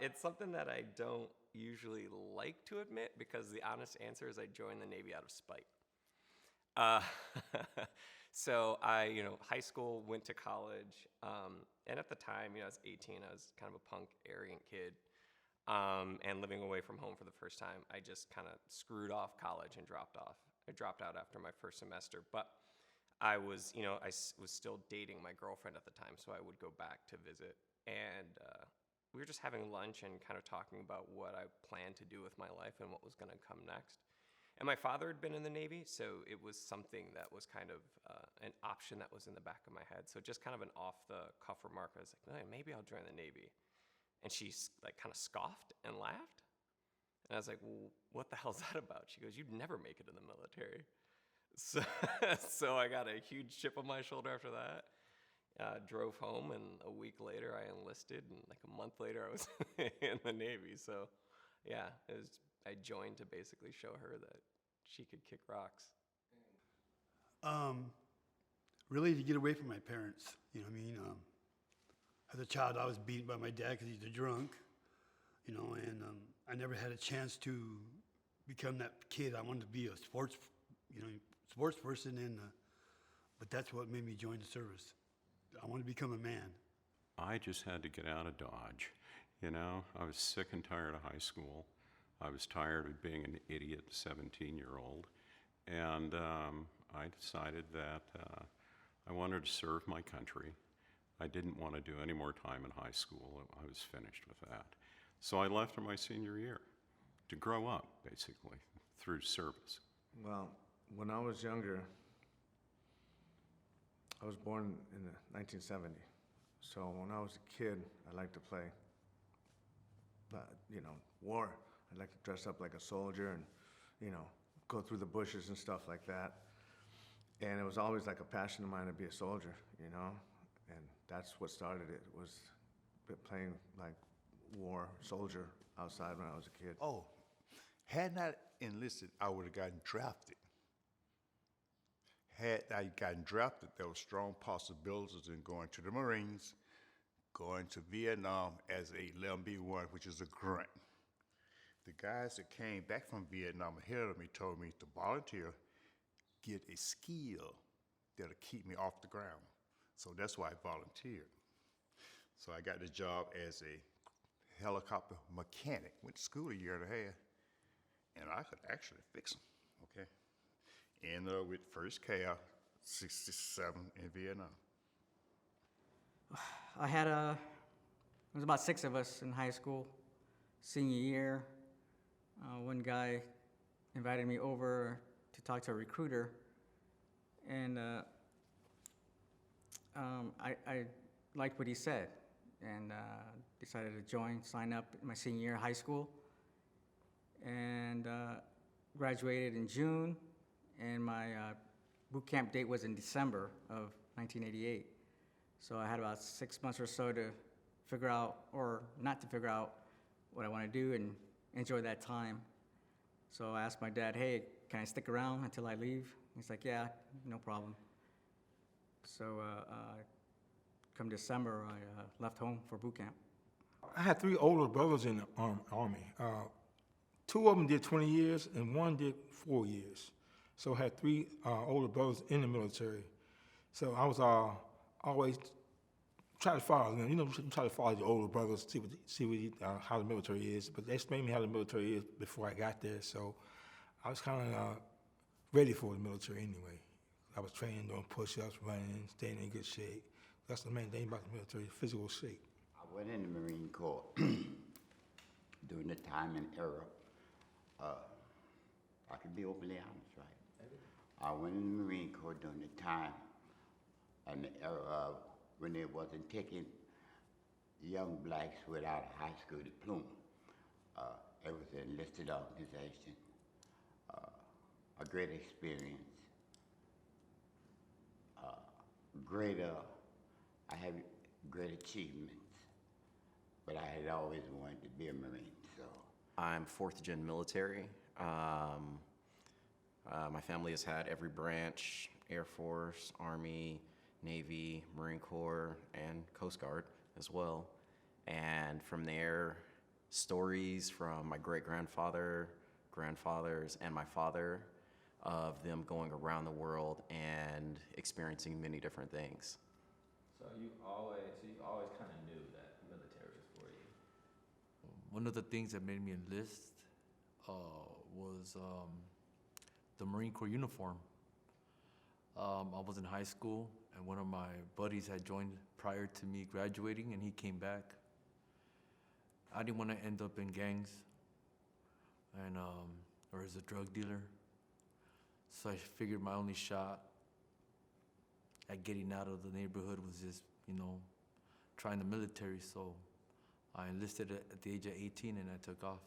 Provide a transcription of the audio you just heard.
It's something that I don't usually like to admit because the honest answer is I joined the Navy out of spite. Uh, so high school, went to college, and at the time, I was 18. I was kind of a punk, arrogant kid, and living away from home for the first time. I just kind of screwed off college and dropped off. I dropped out after my first semester, but I was still dating my girlfriend at the time, so I would go back to visit, and we were just having lunch and kind of talking about what I planned to do with my life and what was going to come next. And my father had been in the Navy, so it was something that was kind of an option that was in the back of my head. So just kind of an off-the-cuff remark. I was like, "No, maybe I'll join the Navy." And she like kind of scoffed and laughed. And I was like, "Well, what the hell's that about?" She goes, "You'd never make it in the military." So, so I got a huge chip on my shoulder after that. Drove home, and a week later I enlisted, and like a month later I was in the Navy. So, yeah, I joined to basically show her that she could kick rocks. Really to get away from my parents, you know what I mean? As a child, I was beaten by my dad because he's a drunk, and I never had a chance to become that kid. I wanted to be a sports person, but that's what made me join the service. I wanted to become a man. I just had to get out of Dodge. I was sick and tired of high school. I was tired of being an idiot 17-year-old. And I decided that I wanted to serve my country. I didn't want to do any more time in high school. I was finished with that. So I left for my senior year to grow up, basically, through service. Well, when I was younger, I was born in 1970. So when I was a kid, I liked to play, war. I liked to dress up like a soldier and, go through the bushes and stuff like that. And it was always like a passion of mine to be a soldier, and that's what started it, was playing like war soldier outside when I was a kid. Oh, had not enlisted, I would have gotten drafted. Had I gotten drafted, there were strong possibilities in going to the Marines, going to Vietnam as a 11B1, which is a grunt. The guys that came back from Vietnam ahead of me told me to volunteer, get a skill that'll keep me off the ground. So that's why I volunteered. So I got the job as a helicopter mechanic. Went to school a year and a half, and I could actually fix them, okay? Ended up with first CAF 67 in Vietnam. There was about 6 of us in high school, senior year. One guy invited me over to talk to a recruiter, and I liked what he said, and decided to sign up in my senior year of high school, and graduated in June, and my boot camp date was in December of 1988. So I had about 6 months or so to figure out, or not to figure out, what I want to do and enjoy that time. So I asked my dad, "Hey, can I stick around until I leave?" He's like, "Yeah, no problem." So come December, I left home for boot camp. I had 3 older brothers in the Army. 2 of them did 20 years, and 1 did 4 years. So I had 3 older brothers in the military. So I was always try to follow them. You try to follow your older brothers, see how the military is. But they explained me how the military is before I got there. So I was kind of ready for the military anyway. I was training, doing push-ups, running, staying in good shape. That's the main thing about the military, physical shape. I went in the Marine Corps during the time and era. I can be openly honest, right? I went in the Marine Corps during the time and the era of when they wasn't taking young blacks without a high school diploma. It was an enlisted organization. A great experience. I had great achievements, but I had always wanted to be a Marine, so. I'm 4th gen military. My family has had every branch: Air Force, Army, Navy, Marine Corps, and Coast Guard as well. And from there, stories from my great-grandfather, grandfathers, and my father of them going around the world and experiencing many different things. So you always kind of knew that military was for you. One of the things that made me enlist was the Marine Corps uniform. I was in high school, and one of my buddies had joined prior to me graduating, and he came back. I didn't want to end up in gangs and or as a drug dealer. So I figured my only shot at getting out of the neighborhood was just, trying the military. So I enlisted at the age of 18 and I took off.